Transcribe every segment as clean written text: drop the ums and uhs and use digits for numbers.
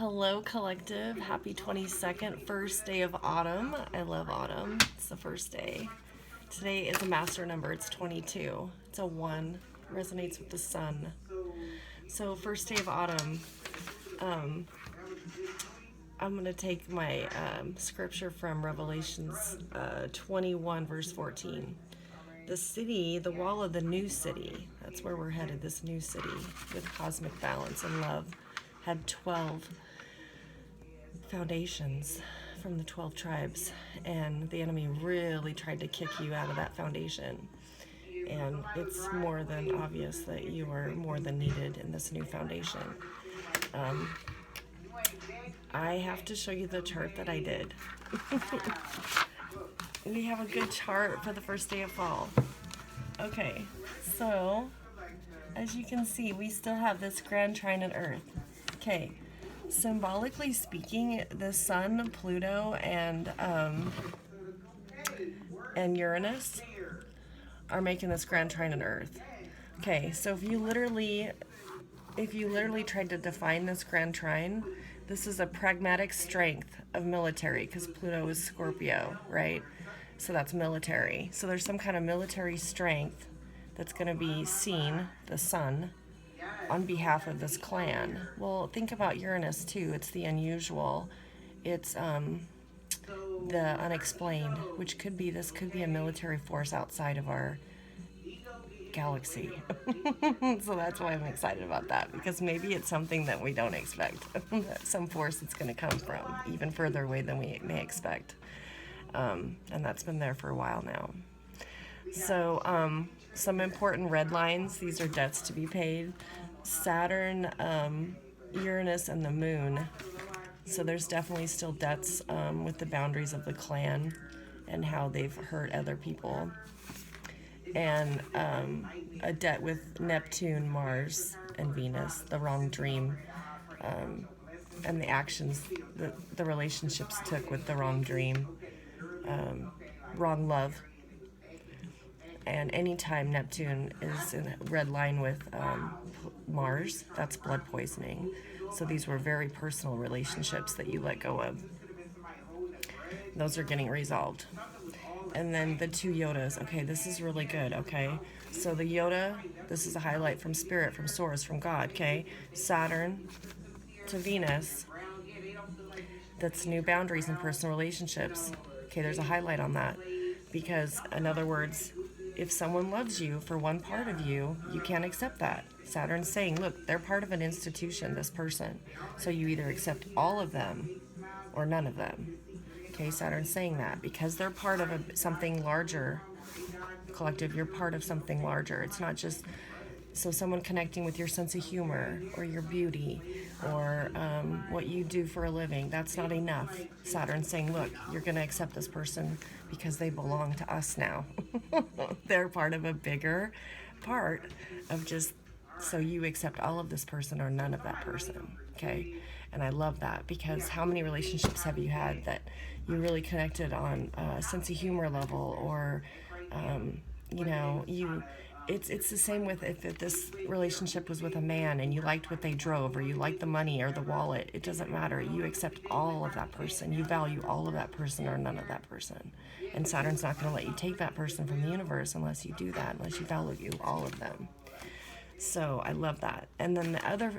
Hello, collective. Happy 22nd, first day of autumn. I love autumn. It's the first day. Today is a master number. It's 22. It's a 1. Resonates with the sun. So, first day of autumn. I'm going to take my scripture from Revelations 21, verse 14. The city, the wall of the new city, that's where we're headed, this new city with cosmic balance and love, had 12 foundations from the 12 tribes, and the enemy really tried to kick you out of that foundation. And it's more than obvious that you are more than needed in this new foundation. I have to show you the chart that I did. We have a good chart for the first day of fall. Okay, so as you can see, we still have this grand trine in Earth. Okay, symbolically speaking, the Sun, Pluto, and Uranus are making this grand trine in Earth. Okay, so if you literally tried to define this grand trine, this is a pragmatic strength of military, because Pluto is Scorpio, right? So that's military. So there's some kind of military strength that's going to be seen, the sun, on behalf of this clan. Well, think about Uranus too. It's the unusual. It's the unexplained, which could be, this could be a military force outside of our galaxy. So that's why I'm excited about that, because maybe it's something that we don't expect. Some force that's going to come from even further away than we may expect. And that's been there for a while now. So some important red lines, these are debts to be paid. Saturn, Uranus, and the moon. So there's definitely still debts with the boundaries of the clan and how they've hurt other people. And a debt with Neptune, Mars, and Venus, the wrong dream, and the actions that the relationships took with the wrong dream, wrong love. And anytime Neptune is in a red line with Mars, that's blood poisoning. So these were very personal relationships that you let go of. Those are getting resolved. And then the 2 Yodas. Okay, this is really good, okay? So the Yoda, this is a highlight from Spirit, from Source, from God, okay? Saturn to Venus. That's new boundaries in personal relationships. Okay, there's a highlight on that. Because, in other words, if someone loves you for one part of you, you can't accept that. Saturn's saying, look, they're part of an institution, this person. So you either accept all of them or none of them. Okay, Saturn's saying that because they're part of something larger. Collective, you're part of something larger. It's not just someone connecting with your sense of humor or your beauty or what you do for a living. That's not enough. Saturn's saying, look, you're going to accept this person because they belong to us now. They're part of a bigger part of just, so you accept all of this person or none of that person. Okay. And I love that, because how many relationships have you had that you really connected on a sense of humor level, or, it's the same with if this relationship was with a man and you liked what they drove, or you liked the money or the wallet. It doesn't matter. You accept all of that person. You value all of that person or none of that person. And Saturn's not going to let you take that person from the universe unless you do that, unless you value all of them. So I love that. And then the other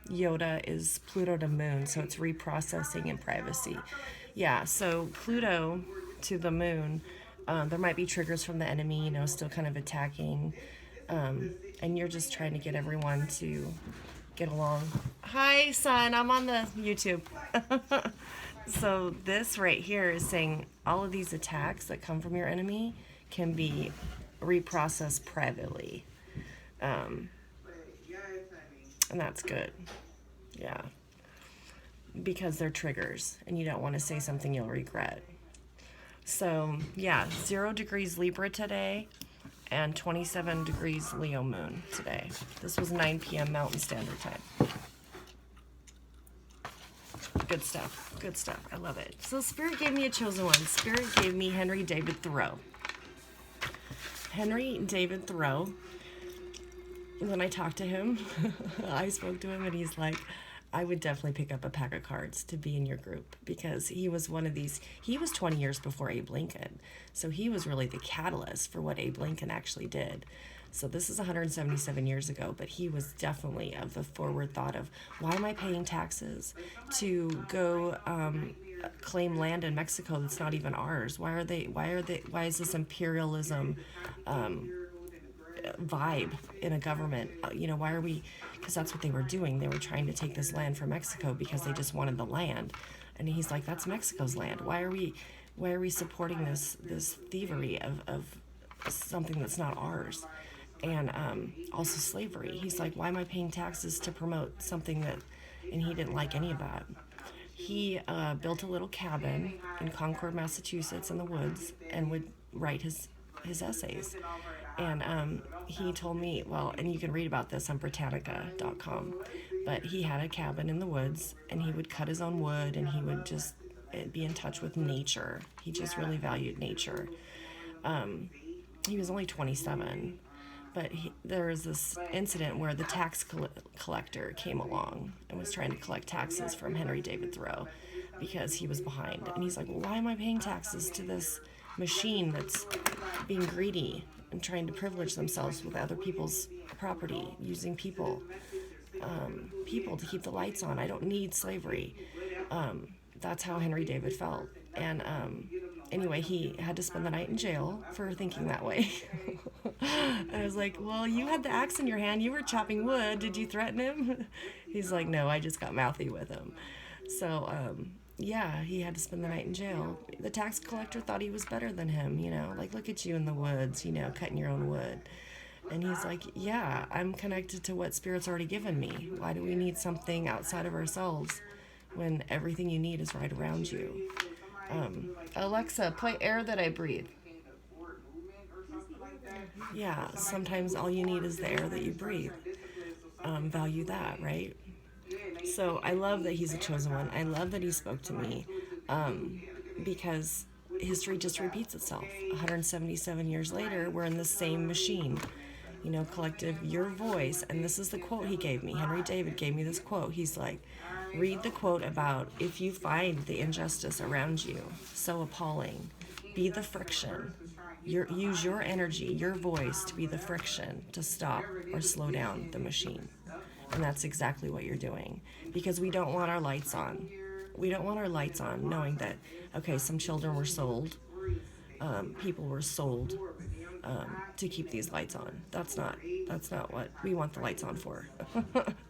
Yoda is Pluto to moon, so it's reprocessing and privacy. Yeah, so Pluto to the moon, there might be triggers from the enemy, still kind of attacking, and you're just trying to get everyone to get along. Hi, son, I'm on the YouTube. So this right here is saying all of these attacks that come from your enemy can be reprocessed privately. And that's good. Yeah. Because they're triggers, and you don't want to say something you'll regret. So, yeah, 0 degrees Libra today, and 27 degrees Leo moon today. This was 9 p.m. Mountain Standard Time. Good stuff. Good stuff. I love it. So Spirit gave me a chosen one. Spirit gave me Henry David Thoreau. Henry David Thoreau. When I talked to him, I spoke to him, and he's like, I would definitely pick up a pack of cards to be in your group, because he was one of these, he was 20 years before Abe Lincoln. So he was really the catalyst for what Abe Lincoln actually did. So this is 177 years ago, but he was definitely of the forward thought of, why am I paying taxes to go claim land in Mexico that's not even ours? Why is this imperialism vibe in a government? Why are we, because that's what they were doing. They were trying to take this land from Mexico because they just wanted the land. And he's like, that's Mexico's land. Why are we supporting this thievery of something that's not ours? And also slavery. He's like, why am I paying taxes to promote something that, and he didn't like any of that. He built a little cabin in Concord, Massachusetts in the woods, and would write his essays. And he told me, well, and you can read about this on Britannica.com, but he had a cabin in the woods, and he would cut his own wood, and he would just be in touch with nature. He just really valued nature. He was only 27, but there was this incident where the tax collector came along and was trying to collect taxes from Henry David Thoreau because he was behind. And he's like, well, why am I paying taxes to this machine that's being greedy and trying to privilege themselves with other people's property, using people to keep the lights on? I don't need slavery. That's how Henry David felt. And anyway, he had to spend the night in jail for thinking that way. And I was like, well, you had the axe in your hand. You were chopping wood. Did you threaten him? He's like, no, I just got mouthy with him. So, yeah, he had to spend the night in jail. The tax collector thought he was better than him, like, look at you in the woods, cutting your own wood. And he's like, yeah, I'm connected to what Spirit's already given me. Why do we need something outside of ourselves when everything you need is right around you? Alexa, play Air That I Breathe. Yeah, sometimes all you need is the air that you breathe. Value that, right? So I love that he's a chosen one. I love that he spoke to me, because history just repeats itself. 177 years later, we're in the same machine. Collective, your voice. And this is the quote he gave me. Henry David gave me this quote. He's like, read the quote about, if you find the injustice around you so appalling, be the friction. Use your energy, your voice to be the friction to stop or slow down the machine. And that's exactly what you're doing. Because we don't want our lights on. We don't want our lights on knowing that, okay, some children were sold. People were sold to keep these lights on. That's not what we want the lights on for.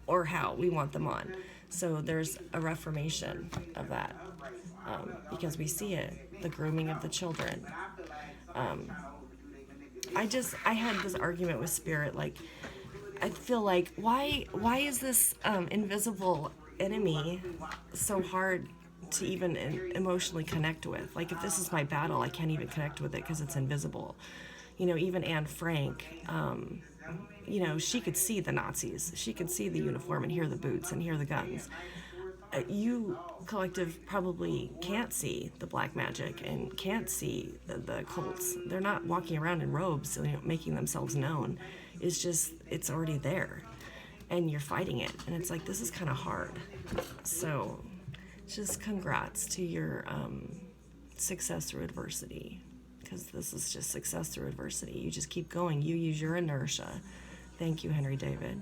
Or how we want them on. So there's a reformation of that. Because we see it, the grooming of the children. I had this argument with Spirit, like, I feel like, why is this invisible enemy so hard to even emotionally connect with? Like, if this is my battle, I can't even connect with it because it's invisible. Even Anne Frank, she could see the Nazis. She could see the uniform and hear the boots and hear the guns. You, collective, probably can't see the black magic and can't see the cults. They're not walking around in robes, making themselves known. It's already there, and you're fighting it. And it's like, this is kind of hard. So, just congrats to your success through adversity, because this is just success through adversity. You just keep going. You use your inertia. Thank you, Henry David.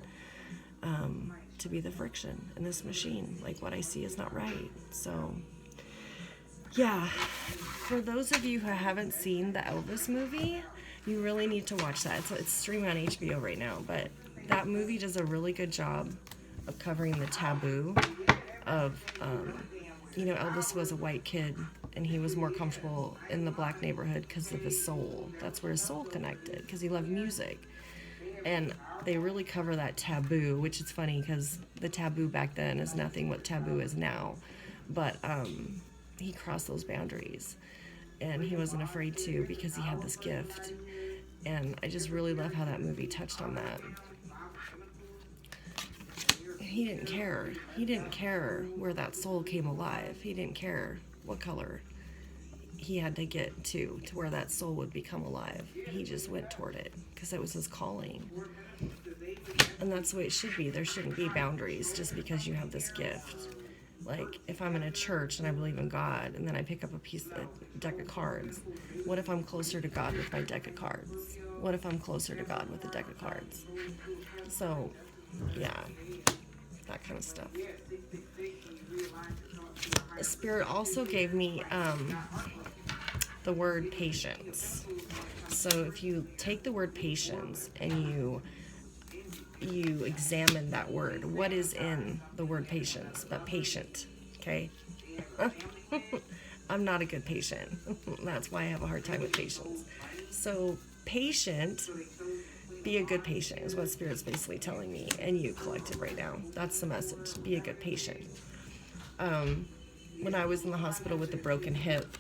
To be the friction in this machine. Like, what I see is not right. So, yeah. For those of you who haven't seen the Elvis movie, you really need to watch that. It's streaming on HBO right now, but that movie does a really good job of covering the taboo of, Elvis was a white kid, and he was more comfortable in the black neighborhood because of his soul. That's where his soul connected, because he loved music. And they really cover that taboo, which is funny because the taboo back then is nothing what taboo is now. But he crossed those boundaries, and he wasn't afraid to, because he had this gift. And I just really love how that movie touched on that. He didn't care. He didn't care where that soul came alive. He didn't care what color he had to get to where that soul would become alive. He just went toward it because it was his calling. And that's the way it should be. There shouldn't be boundaries just because you have this gift. Like, if I'm in a church and I believe in God, and then I pick up a deck of cards, what if I'm closer to God with my deck of cards? What if I'm closer to God with a deck of cards? So, yeah, that kind of stuff. The Spirit also gave me the word patience. So if you take the word patience and you examine that word, what is in the word patience? But patient, okay? I'm not a good patient. That's why I have a hard time with patience. So patient, be a good patient is what Spirit's basically telling me, and you collective right now. That's the message. Be a good patient. When I was in the hospital with a broken hip,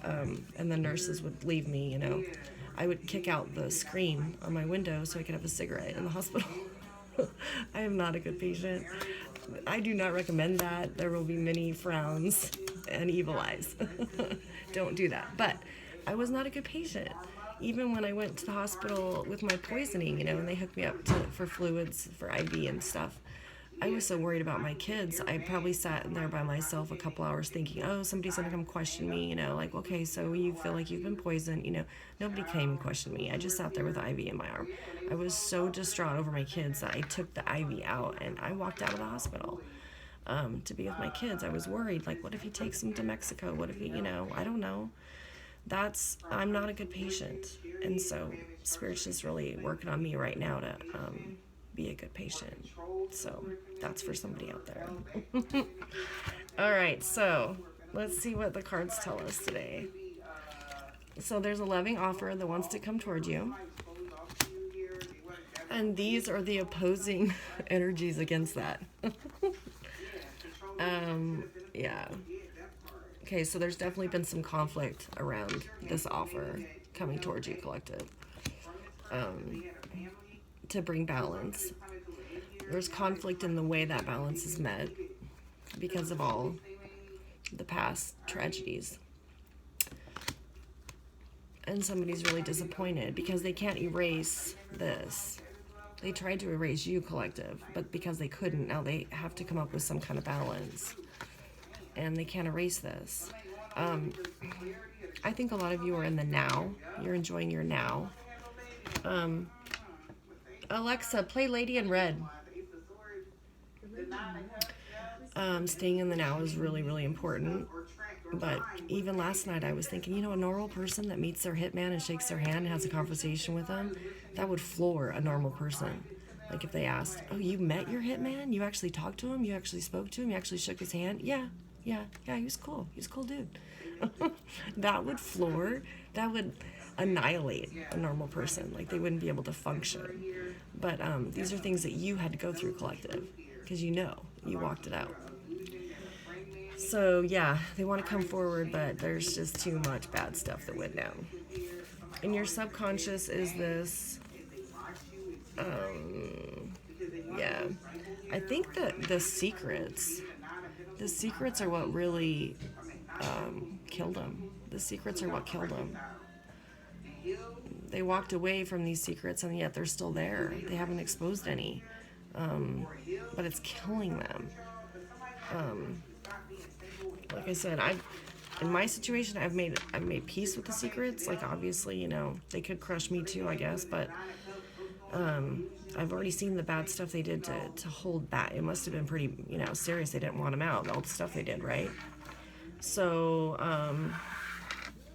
and the nurses would leave me, you know, I would kick out the screen on my window so I could have a cigarette in the hospital. I am not a good patient. I do not recommend that. There will be many frowns and evil eyes. Don't do that. But I was not a good patient. Even when I went to the hospital with my poisoning, you know, and they hooked me up for fluids, for IV and stuff, I was so worried about my kids. I probably sat in there by myself a couple hours thinking, oh, somebody's going to come question me, you know, like, okay, so you feel like you've been poisoned, you know. Nobody came and questioned me. I just sat there with the IV in my arm. I was so distraught over my kids that I took the IV out and I walked out of the hospital to be with my kids. I was worried, like, what if he takes them to Mexico? What if he, you know, I don't know. I'm not a good patient. And so Spirit's just really working on me right now to be a good patient. So that's for somebody out there. All right, so let's see what the cards tell us today. So there's a loving offer that wants to come toward you. And these are the opposing energies against that. Yeah. Okay, so there's definitely been some conflict around this offer coming towards you, collective. To bring balance. There's conflict in the way that balance is met because of all the past tragedies. And somebody's really disappointed because they can't erase this. They tried to erase you, collective, but because they couldn't, now they have to come up with some kind of balance. And they can't erase this. I think a lot of you are in the now. You're enjoying your now. Alexa, play Lady in Red. Staying in the now is really, really important. But even last night I was thinking, you know, a normal person that meets their hitman and shakes their hand and has a conversation with them, that would floor a normal person. Like if they asked, oh, you met your hitman? You actually talked to him? You actually spoke to him? You actually shook his hand? Yeah, he was cool. He was a cool dude. That would floor, that would annihilate a normal person. Like they wouldn't be able to function. But these are things that you had to go through, collective, because you know, you walked it out. So yeah, they want to come forward, but there's just too much bad stuff that went down. And your subconscious is this, yeah, I think that the secrets are what really killed them. The secrets are what killed them. They walked away from these secrets, and yet they're still there. They haven't exposed any, but it's killing them. Like I said, in my situation, I've made peace with the secrets. Like obviously, you know, they could crush me too, I guess, but I've already seen the bad stuff they did to hold back. It must have been pretty, you know, serious. They didn't want them out, all the stuff they did, right? So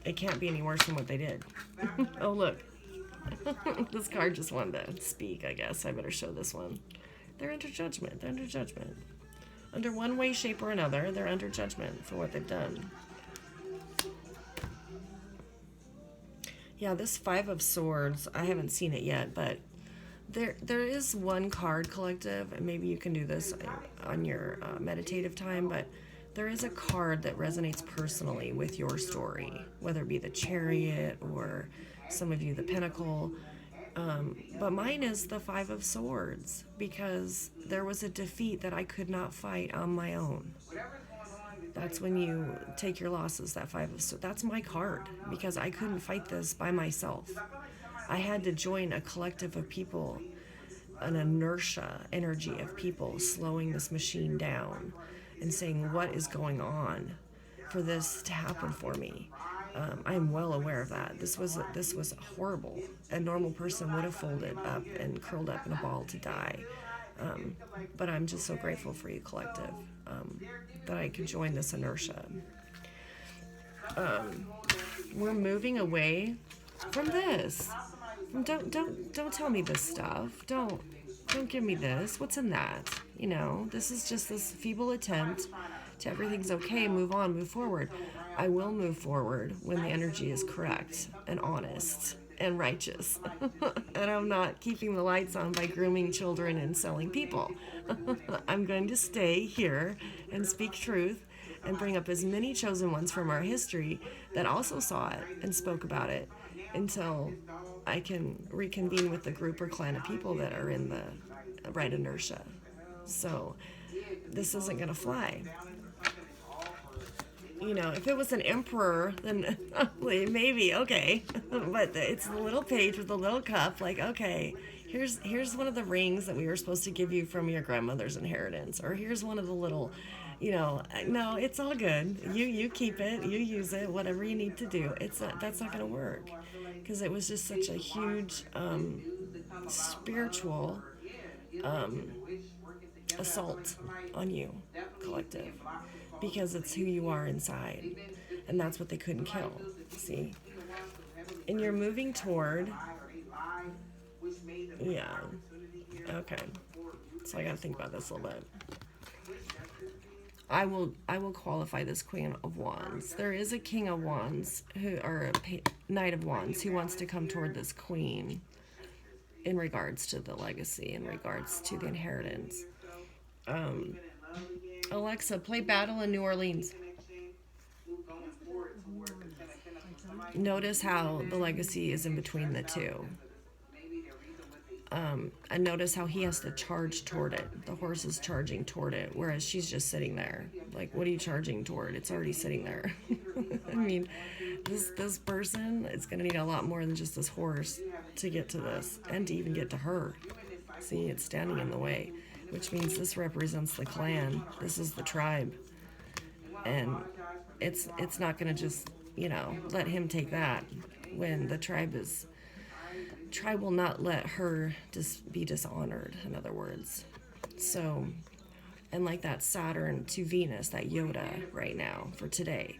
it can't be any worse than what they did. Oh look, this card just wanted to speak. I guess I better show this one. They're under judgment. They're under judgment. Under one way, shape, or another, they're under judgment for what they've done. Yeah, this Five of Swords, I haven't seen it yet, but there is one card, collective, and maybe you can do this on your meditative time, but there is a card that resonates personally with your story, whether it be the Chariot or some of you the Pentacle. But mine is the Five of Swords, because there was a defeat that I could not fight on my own. That's when you take your losses, that Five of Swords. That's my card, because I couldn't fight this by myself. I had to join a collective of people an inertia energy of people slowing this machine down and saying, what is going on for this to happen for me? I'm well aware of that. This was horrible. A normal person would have folded up and curled up in a ball to die. But I'm just so grateful for you, collective, that I could join this inertia. We're moving away from this. Don't tell me this stuff. Don't give me this. What's in that? This is just this feeble attempt to everything's okay, move on, move forward. I will move forward when the energy is correct and honest and righteous. And I'm not keeping the lights on by grooming children and selling people. I'm going to stay here and speak truth and bring up as many chosen ones from our history that also saw it and spoke about it until I can reconvene with the group or clan of people that are in the right inertia. So this isn't going to fly. If it was an emperor, then maybe, okay. But it's the little page with the little cup, like, okay, here's one of the rings that we were supposed to give you from your grandmother's inheritance. Or here's one of the little, no, it's all good. You keep it, you use it, whatever you need to do. That's not going to work. Because it was just such a huge spiritual assault on you, collective. Because it's who you are inside. And that's what they couldn't kill. See? And you're moving toward... Yeah. Okay. So I gotta think about this a little bit. I will qualify this Queen of Wands. There is a King of Wands, or a Knight of Wands, who wants to come toward this Queen in regards to the legacy, in regards to the inheritance. Alexa, play Battle in New Orleans. Notice how the legacy is in between the two. And notice how he has to charge toward it. The horse is charging toward it, whereas she's just sitting there. Like, what are you charging toward? It's already sitting there. I mean, this person is going to need a lot more than just this horse to get to this, and to even get to her. See, it's standing in the way, which means this represents the clan. This is the tribe. And it's not going to just, let him take that when the tribe will not let her be dishonored, in other words. So, and like that Saturn to Venus, that Yoda right now for today,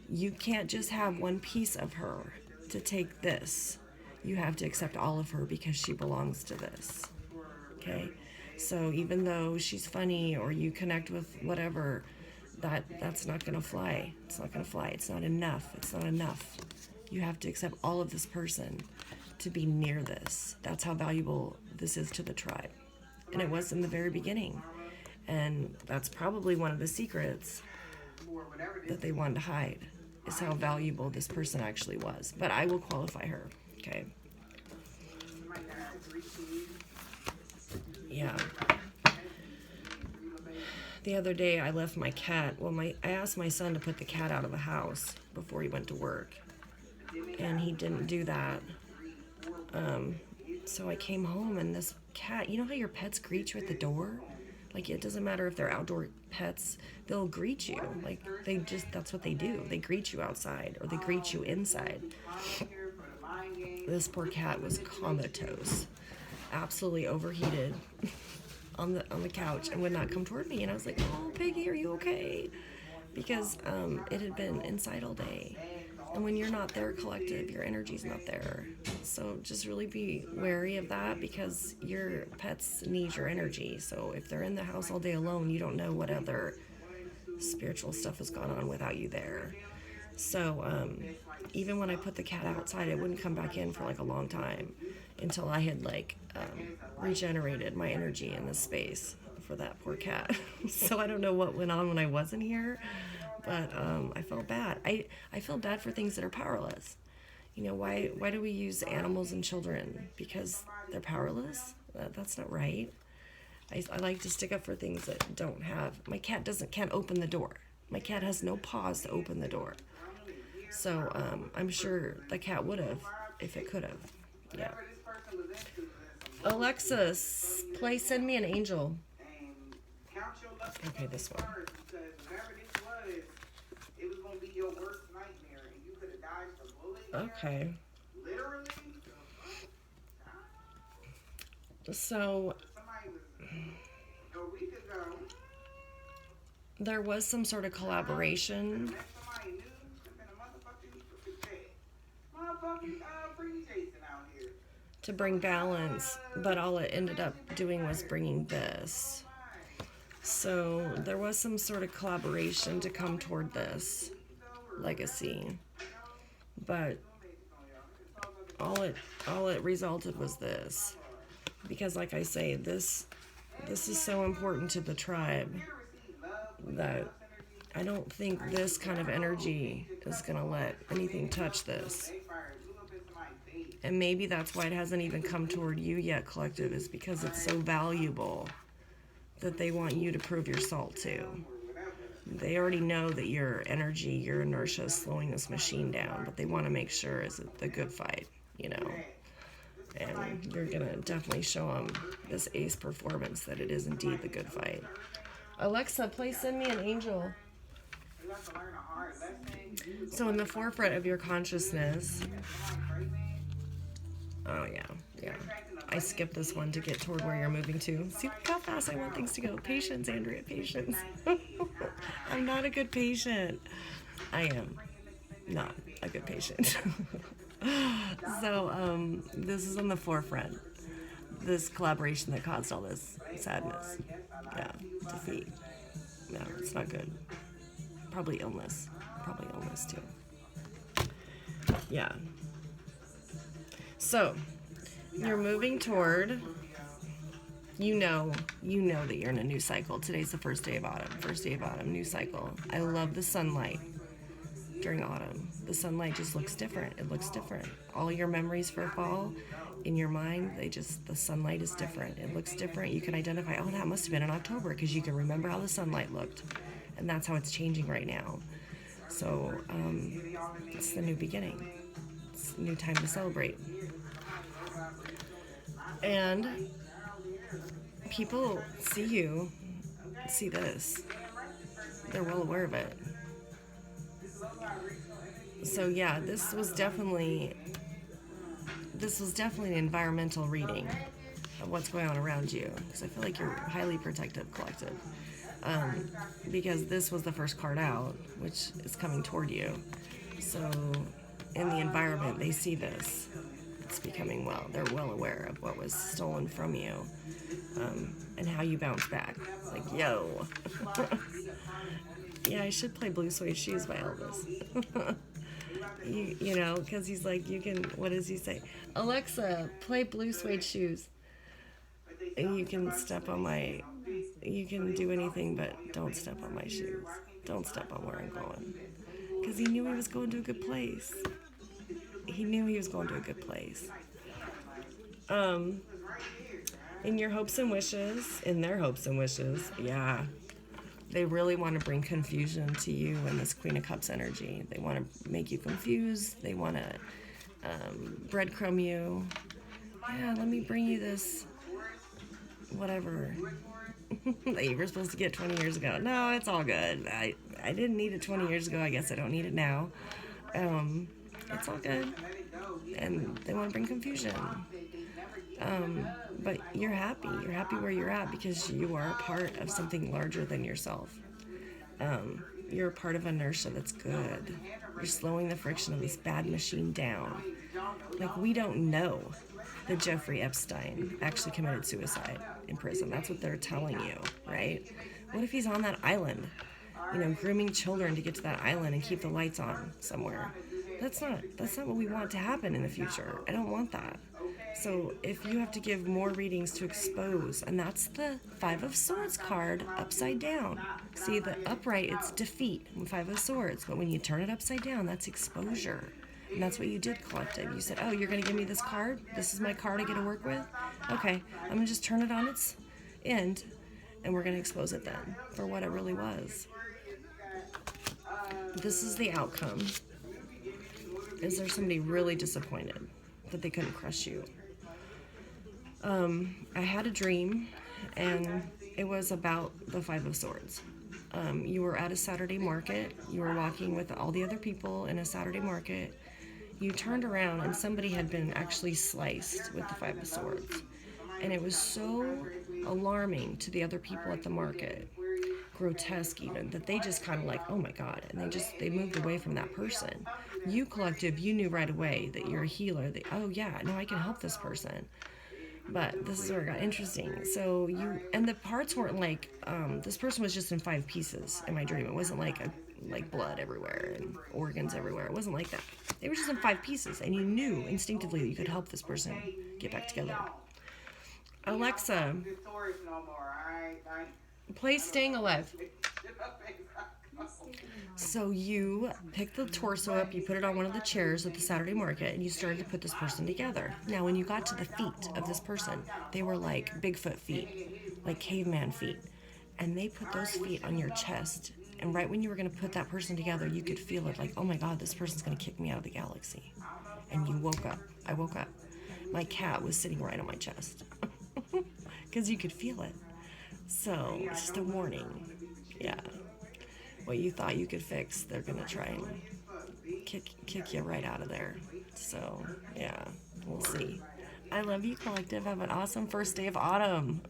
you can't just have one piece of her to take this. You have to accept all of her because she belongs to this. Okay? So even though she's funny or you connect with whatever, that's not going to fly. It's not going to fly. It's not enough. It's not enough. You have to accept all of this person to be near this. That's how valuable this is to the tribe. And it was in the very beginning. And that's probably one of the secrets that they wanted to hide, is how valuable this person actually was. But I will qualify her. Okay. Yeah. The other day I left my cat. Well, I asked my son to put the cat out of the house before he went to work. And he didn't do that. So I came home and this cat, you know how your pets greet you at the door? Like, it doesn't matter if they're outdoor pets, they'll greet you. Like, that's what they do. They greet you outside or they greet you inside. This poor cat was comatose, absolutely overheated on the couch and would not come toward me. And I was like, oh, Peggy, are you okay? Because it had been inside all day. And when you're not there, collective, your energy's not there. So just really be wary of that, because your pets need your energy. So if they're in the house all day alone, you don't know what other spiritual stuff has gone on without you there. So even when I put the cat outside, it wouldn't come back in for like a long time until I had regenerated my energy in this space for that poor cat. So I don't know what went on when I wasn't here. But I felt bad. I feel bad for things that are powerless. Why do we use animals and children? Because they're powerless? That's not right. I like to stick up for things that don't have... My cat can't open the door. My cat has no paws to open the door. So I'm sure the cat would have if it could have. Yeah. Alexa, play Send Me an Angel. And count your lucky Okay, this one. stars, because whatever this was, it was gonna be your worst nightmare, and you could have dodged a bullet. Okay. Literally. So Somebody was a week ago. there was some sort of collaboration Somebody knew, and then a motherfucking free Jason out here. to bring balance, but all it ended up doing was bringing this. So there was some sort of collaboration to come toward this legacy, but all it resulted was this, because like I say, this is so important to the tribe that I don't think this kind of energy is gonna let anything touch this. And maybe that's why it hasn't even come toward you yet, collective, is because it's so valuable that they want you to prove your salt to. They already know that your energy, your inertia is slowing this machine down, but they want to make sure it's the good fight, you know. And you're going to definitely show them this ace performance that it is indeed the good fight. Alexa, play Send Me an Angel. So in the forefront of your consciousness, oh yeah. I skipped this one to get toward where you're moving to. See how fast I want things to go. Patience, Andrea, patience. I'm not a good patient. I am not a good patient. So this is on the forefront. This collaboration that caused all this sadness. Yeah, defeat. No, it's not good. Probably illness too. Yeah. So, you're moving toward, you know that you're in a new cycle. Today's the first day of autumn, new cycle. I love the sunlight during autumn. The sunlight just looks different. It looks different. All your memories for fall in your mind, the sunlight is different. It looks different. You can identify, oh, that must have been in October, because you can remember how the sunlight looked. And that's how it's changing right now. So, it's the new beginning. It's a new time to celebrate. And people see this. They're well aware of it. So yeah, this was definitely an environmental reading of what's going on around you, because I feel like you're highly protective, collective. Because this was the first card out, which is coming toward you. So in the environment, they see this. It's becoming they're well aware of what was stolen from you, and how you bounce back. It's like, yo. Yeah, I should play Blue Suede Shoes by Elvis. you know, because he's like, you can, what does he say? Alexa, play Blue Suede Shoes. And you can you can do anything, but don't step on my shoes. Don't step on where I'm going. Because he knew he was going to a good place. In their hopes and wishes, yeah. They really want to bring confusion to you and this Queen of Cups energy. They want to make you confused. They want to breadcrumb you. Yeah, let me bring you this whatever that you were supposed to get 20 years ago. No, it's all good. I didn't need it 20 years ago. I guess I don't need it now. It's all good. And they want to bring confusion. But you're happy. You're happy where you're at because you are a part of something larger than yourself. You're a part of inertia that's good. You're slowing the friction of this bad machine down. Like, we don't know that Jeffrey Epstein actually committed suicide in prison. That's what they're telling you, right? What if he's on that island, grooming children to get to that island and keep the lights on somewhere? That's not what we want to happen in the future. I don't want that. So if you have to give more readings to expose, and that's the Five of Swords card upside down. See, the upright, it's defeat, and Five of Swords. But when you turn it upside down, that's exposure. And that's what you did, collective. You said, oh, you're going to give me this card? This is my card I get to work with? Okay, I'm going to just turn it on its end, and we're going to expose it then for what it really was. This is the outcome. Is there somebody really disappointed that they couldn't crush you? I had a dream, and it was about the Five of Swords. You were at a Saturday market. You were walking with all the other people in a Saturday market. You turned around, and somebody had been actually sliced with the Five of Swords. And it was so alarming to the other people at the market, grotesque even, that they just kind of like, oh my God, and they moved away from that person. You collective, you knew right away that you're a healer, that, oh yeah, no, I can help this person. But this is where it got interesting. So and the parts weren't like, this person was just in 5 pieces in my dream. It wasn't like like blood everywhere and organs everywhere. It wasn't like that. They were just in 5 pieces, and you knew instinctively that you could help this person get back together. Alexa, play Staying Alive. So you picked the torso up, you put it on one of the chairs at the Saturday market, and you started to put this person together. Now, when you got to the feet of this person, they were like Bigfoot feet, like caveman feet. And they put those feet on your chest. And right when you were going to put that person together, you could feel it like, oh my God, this person's going to kick me out of the galaxy. And you woke up. I woke up. My cat was sitting right on my chest. Because you could feel it. So, it's just a warning. Yeah. What you thought you could fix, they're gonna try and kick you right out of there. So, yeah, we'll see. I love you, collective. Have an awesome first day of autumn.